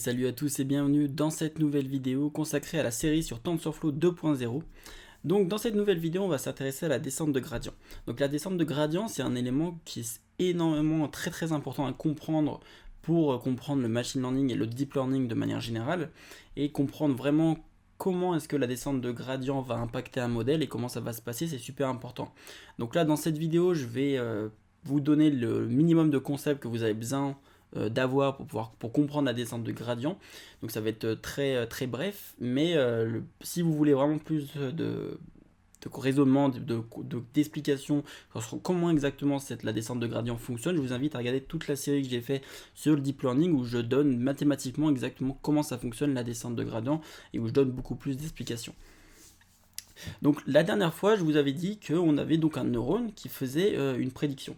Salut à tous et bienvenue dans cette nouvelle vidéo consacrée à la série sur TensorFlow 2.0. Donc dans cette nouvelle vidéo, on va s'intéresser à la descente de gradient. Donc la descente de gradient, c'est un élément qui est énormément très important à comprendre pour comprendre le machine learning et le deep learning de manière générale et comprendre vraiment comment est-ce que la descente de gradient va impacter un modèle et comment ça va se passer, c'est super important. Donc là, dans cette vidéo, je vais vous donner le minimum de concepts que vous avez besoin d'avoir pour comprendre la descente de gradient. Donc ça va être très bref, mais si vous voulez vraiment plus de raisonnement, d'explication sur comment exactement la descente de gradient fonctionne, je vous invite à regarder toute la série que j'ai fait sur le deep learning où je donne mathématiquement exactement comment ça fonctionne la descente de gradient et où je donne beaucoup plus d'explications. Donc la dernière fois, je vous avais dit qu'on avait donc un neurone qui faisait une prédiction.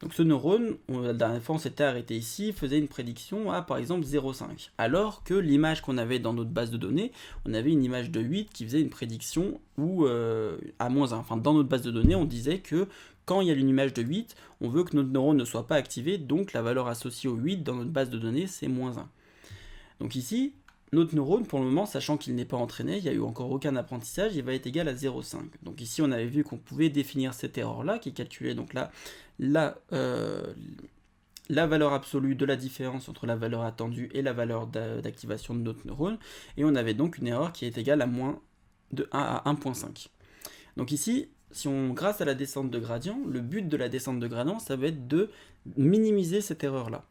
Donc ce neurone, la dernière fois on s'était arrêté ici, faisait une prédiction à par exemple 0,5. Alors que l'image qu'on avait dans notre base de données, on avait une image de 8 qui faisait une prédiction à moins 1. Enfin dans notre base de données, on disait que quand il y a une image de 8, on veut que notre neurone ne soit pas activé, donc la valeur associée au 8 dans notre base de données c'est moins 1. Donc ici, notre neurone, pour le moment, sachant qu'il n'est pas entraîné, il n'y a eu encore aucun apprentissage, il va être égal à 0,5. Donc ici, on avait vu qu'on pouvait définir cette erreur-là, qui est calculée donc là, la valeur absolue de la différence entre la valeur attendue et la valeur d'activation de notre neurone, et on avait donc une erreur qui est égale à moins de 1 à 1,5. Donc ici, grâce à la descente de gradient, le but de la descente de gradient, ça va être de minimiser cette erreur-là.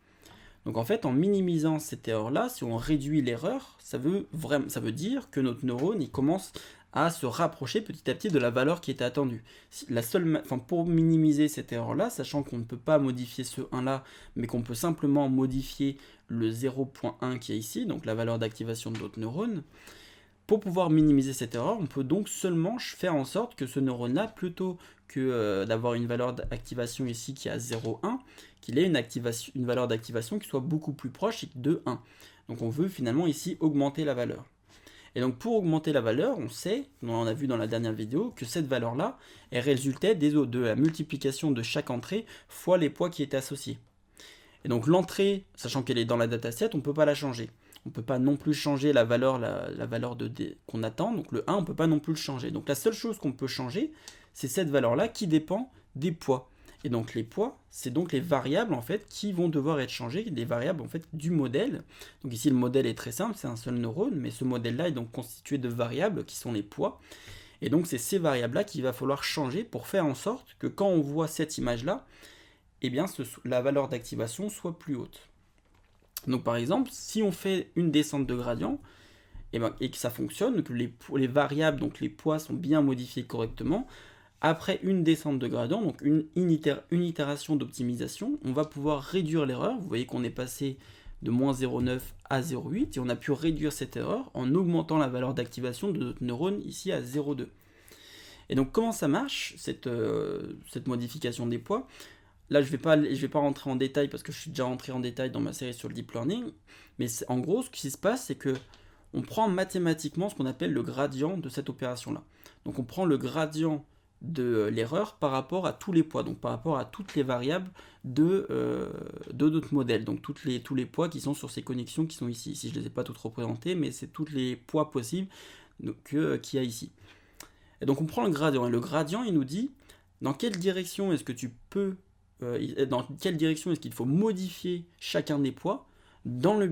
Donc en fait, en minimisant cette erreur-là, si on réduit l'erreur, ça veut dire que notre neurone il commence à se rapprocher petit à petit de la valeur qui était attendue. Pour minimiser cette erreur-là, sachant qu'on ne peut pas modifier ce 1-là, mais qu'on peut simplement modifier le 0.1 qui est ici, donc la valeur d'activation de notre neurone, pour pouvoir minimiser cette erreur, on peut donc seulement faire en sorte que ce neurone-là, plutôt que d'avoir une valeur d'activation ici qui est à 0,1, qu'il ait une valeur d'activation qui soit beaucoup plus proche de 1. Donc on veut finalement ici augmenter la valeur. Et donc pour augmenter la valeur, on sait, on a vu dans la dernière vidéo, que cette valeur-là, elle résultait de la multiplication de chaque entrée fois les poids qui étaient associés. Et donc l'entrée, sachant qu'elle est dans la dataset, on ne peut pas la changer. On ne peut pas non plus changer la valeur qu'on attend, donc le 1, on ne peut pas non plus le changer. Donc la seule chose qu'on peut changer, c'est cette valeur-là qui dépend des poids. Et donc les poids, c'est donc les variables en fait qui vont devoir être changées, les variables en fait du modèle. Donc ici le modèle est très simple, c'est un seul neurone, mais ce modèle-là est donc constitué de variables qui sont les poids. Et donc c'est ces variables-là qu'il va falloir changer pour faire en sorte que quand on voit cette image-là, eh bien la valeur d'activation soit plus haute. Donc par exemple, si on fait une descente de gradient, et que ça fonctionne, que les variables, donc les poids sont bien modifiés correctement, après une descente de gradient, donc une itération d'optimisation, on va pouvoir réduire l'erreur. Vous voyez qu'on est passé de moins 0,9 à 0,8 et on a pu réduire cette erreur en augmentant la valeur d'activation de notre neurone ici à 0,2. Et donc comment ça marche, cette modification des poids ? Là, je vais pas rentrer en détail parce que je suis déjà rentré en détail dans ma série sur le deep learning, mais en gros, ce qui se passe, c'est que on prend mathématiquement ce qu'on appelle le gradient de cette opération-là. Donc on prend le gradient de l'erreur par rapport à tous les poids, donc par rapport à toutes les variables de notre modèle, donc tous les poids qui sont sur ces connexions qui sont ici. Ici, je ne les ai pas toutes représentées, mais c'est tous les poids possibles qu'il y a ici. Et donc on prend le gradient, et le gradient, il nous dit dans quelle direction est-ce que tu peux dans quelle direction est-ce qu'il faut modifier chacun des poids dans le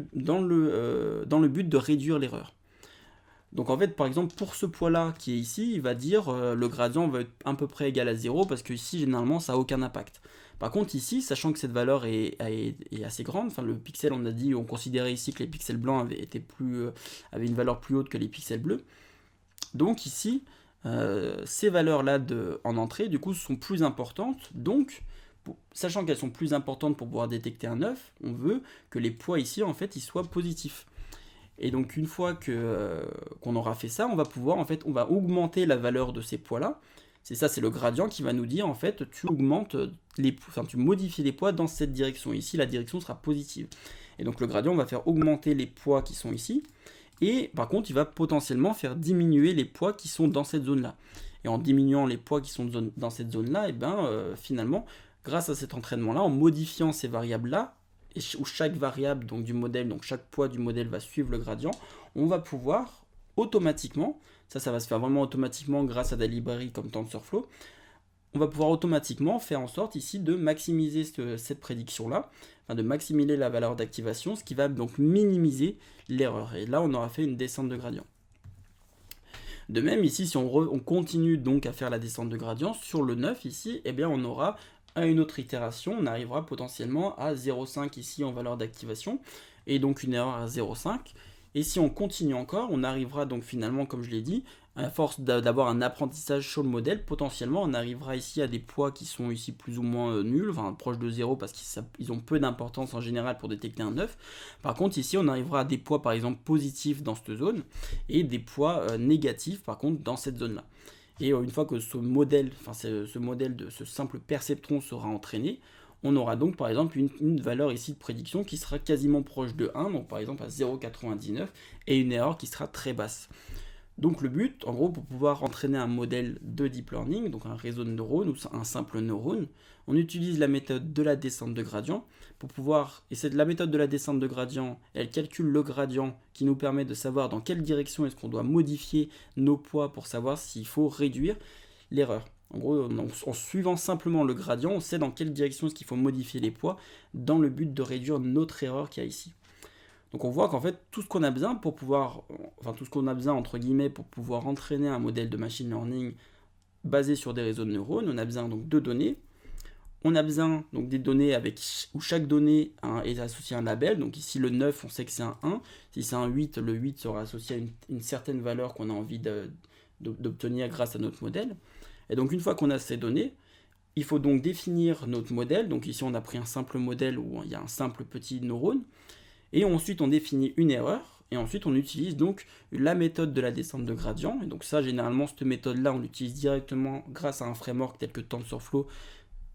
but de réduire l'erreur. Donc en fait, par exemple, pour ce poids-là qui est ici, il va dire le gradient va être à peu près égal à 0 parce que ici, généralement, ça n'a aucun impact. Par contre, ici, sachant que cette valeur est assez grande, enfin le pixel, on considérait ici que les pixels blancs avaient une valeur plus haute que les pixels bleus. Donc ici, ces valeurs-là en entrée, du coup, sont plus importantes. Donc, sachant qu'elles sont plus importantes pour pouvoir détecter un œuf, on veut que les poids ici, en fait, ils soient positifs. Et donc, une fois qu'on aura fait ça, on va augmenter la valeur de ces poids-là. C'est le gradient qui va nous dire, en fait, tu modifies les poids dans cette direction. Ici, la direction sera positive. Et donc, le gradient va faire augmenter les poids qui sont ici. Et par contre, il va potentiellement faire diminuer les poids qui sont dans cette zone-là. Et en diminuant les poids qui sont dans cette zone-là, finalement, grâce à cet entraînement-là, en modifiant ces variables-là, où chaque variable donc, du modèle, donc chaque poids du modèle va suivre le gradient, on va pouvoir automatiquement, ça va se faire vraiment automatiquement grâce à des librairies comme TensorFlow, on va pouvoir automatiquement faire en sorte ici de maximiser cette prédiction-là, enfin de maximiser la valeur d'activation, ce qui va donc minimiser l'erreur. Et là, on aura fait une descente de gradient. De même, ici, si on continue donc à faire la descente de gradient, sur le 9 ici, eh bien, on aura à une autre itération, on arrivera potentiellement à 0,5 ici en valeur d'activation, et donc une erreur à 0,5. Et si on continue encore, on arrivera donc finalement, comme je l'ai dit, à force d'avoir un apprentissage sur le modèle, potentiellement on arrivera ici à des poids qui sont ici plus ou moins nuls, enfin proches de 0 parce qu'ils ont peu d'importance en général pour détecter un 9. Par contre ici on arrivera à des poids par exemple positifs dans cette zone et des poids négatifs par contre dans cette zone là. Et une fois que ce modèle de ce simple perceptron sera entraîné, on aura donc par exemple une valeur ici de prédiction qui sera quasiment proche de 1, donc par exemple à 0,99, et une erreur qui sera très basse. Donc le but, en gros, pour pouvoir entraîner un modèle de deep learning, donc un réseau de neurones ou un simple neurone, on utilise la méthode de la descente de gradient pour pouvoir, et c'est la méthode de la descente de gradient, elle calcule le gradient qui nous permet de savoir dans quelle direction est-ce qu'on doit modifier nos poids pour savoir s'il faut réduire l'erreur. En gros, en suivant simplement le gradient, on sait dans quelle direction est-ce qu'il faut modifier les poids dans le but de réduire notre erreur qu'il y a ici. Donc on voit qu'en fait, tout ce qu'on a besoin pour pouvoir, tout ce qu'on a besoin entre guillemets pour pouvoir entraîner un modèle de machine learning basé sur des réseaux de neurones, on a besoin donc de données. On a besoin donc des données où chaque donnée est associée à un label. Donc ici le 9, on sait que c'est un 1. Si c'est un 8, le 8 sera associé à une certaine valeur qu'on a envie d'obtenir grâce à notre modèle. Et donc une fois qu'on a ces données, il faut donc définir notre modèle. Donc ici on a pris un simple modèle où il y a un simple petit neurone. Et ensuite, on définit une erreur, et ensuite, on utilise donc la méthode de la descente de gradient. Et donc ça, généralement, cette méthode-là, on l'utilise directement grâce à un framework tel que TensorFlow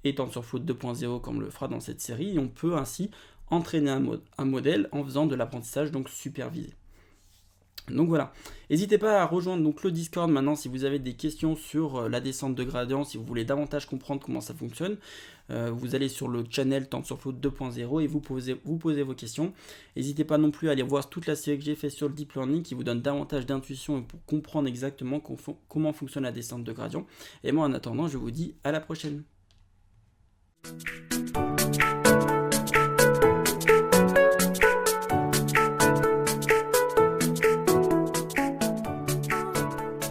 et TensorFlow 2.0, comme on le fera dans cette série. Et on peut ainsi entraîner un modèle en faisant de l'apprentissage donc supervisé. Donc voilà, n'hésitez pas à rejoindre donc le Discord maintenant si vous avez des questions sur la descente de gradient, si vous voulez davantage comprendre comment ça fonctionne. Vous allez sur le channel TensorFlow 2.0 et vous posez vos questions. N'hésitez pas non plus à aller voir toute la série que j'ai fait sur le Deep Learning qui vous donne davantage d'intuition pour comprendre exactement comment fonctionne la descente de gradient. Et moi en attendant, je vous dis à la prochaine.